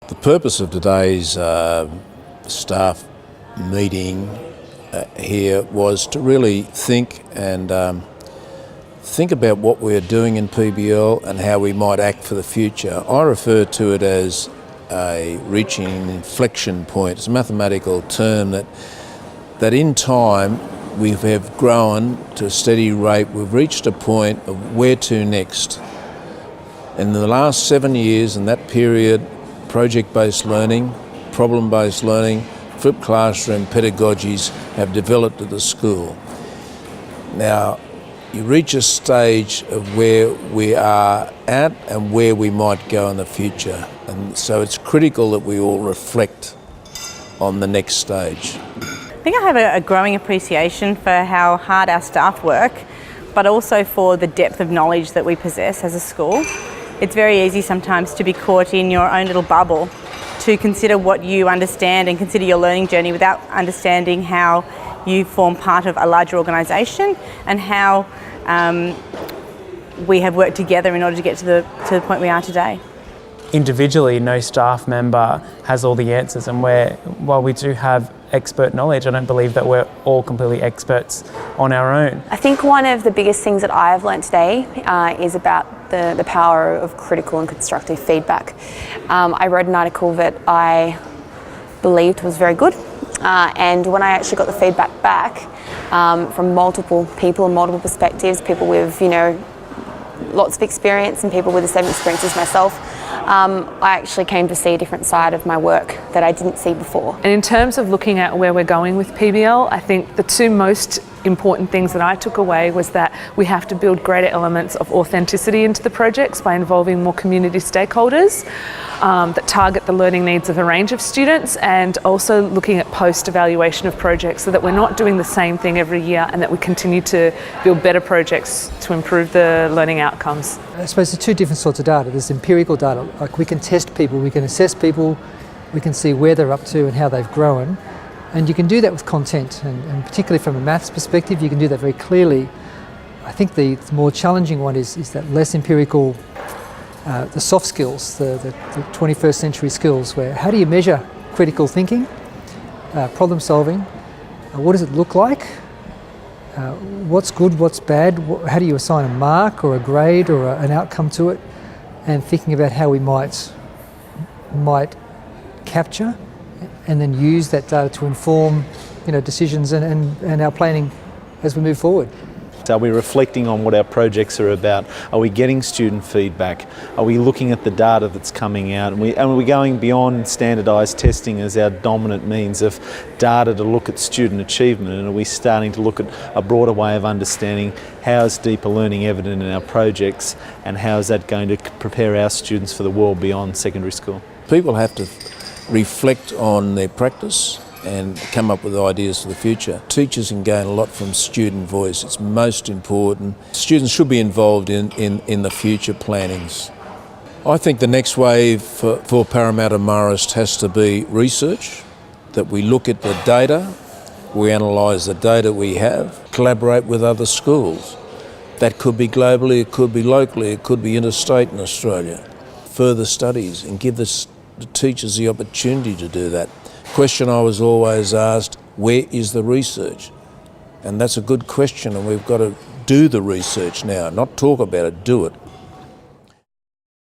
The purpose of today's staff meeting here was to really think about what we're doing in PBL and how we might act for the future. I refer to it as reaching an inflection point. It's a mathematical term that in time we have grown to a steady rate. We've reached a point of where to next. In the last 7 years, in that period, project-based learning, problem-based learning, flipped classroom pedagogies have developed at the school. Now, you reach a stage of where we are at and where we might go in the future. And so it's critical that we all reflect on the next stage. I think I have a growing appreciation for how hard our staff work, but also for the depth of knowledge that we possess as a school. It's very easy sometimes to be caught in your own little bubble, to consider what you understand and consider your learning journey without understanding how you form part of a larger organisation and how we have worked together in order to get to the point we are today. Individually, no staff member has all the answers, and while we do have expert knowledge, I don't believe that we're all completely experts on our own. I think one of the biggest things that I have learnt today is about the power of critical and constructive feedback. I read an article that I believed was very good, and when I actually got the feedback back from multiple people and multiple perspectives, people with lots of experience and people with the same experience as myself, I actually came to see a different side of my work that I didn't see before. And in terms of looking at where we're going with PBL, I think the two most important things that I took away was that we have to build greater elements of authenticity into the projects by involving more community stakeholders that target the learning needs of a range of students, and also looking at post-evaluation of projects so that we're not doing the same thing every year and that we continue to build better projects to improve the learning outcomes. I suppose there's two different sorts of data. There's empirical data, like we can test people, we can assess people, we can see where they're up to and how they've grown. And you can do that with content, and particularly from a maths perspective, you can do that very clearly. I think the more challenging one is that less empirical, the soft skills, the 21st century skills, where how do you measure critical thinking, problem solving, what does it look like, what's good, what's bad, how do you assign a mark or a grade or an outcome to it, and thinking about how we might capture and then use that data to inform decisions and our planning as we move forward. Are we reflecting on what our projects are about? Are we getting student feedback? Are we looking at the data that's coming out? And are we going beyond standardised testing as our dominant means of data to look at student achievement? And are we starting to look at a broader way of understanding how is deeper learning evident in our projects, and how is that going to prepare our students for the world beyond secondary school? People have to reflect on their practice and come up with ideas for the future. Teachers can gain a lot from student voice. It's most important. Students should be involved in the future plannings. I think the next wave for Parramatta Marist has to be research, that we look at the data, we analyse the data we have, collaborate with other schools. That could be globally, it could be locally, it could be interstate in Australia. Further studies and give the teachers the opportunity to do that. Question I was always asked, where is the research? And that's a good question, and we've got to do the research now, not talk about it, do it.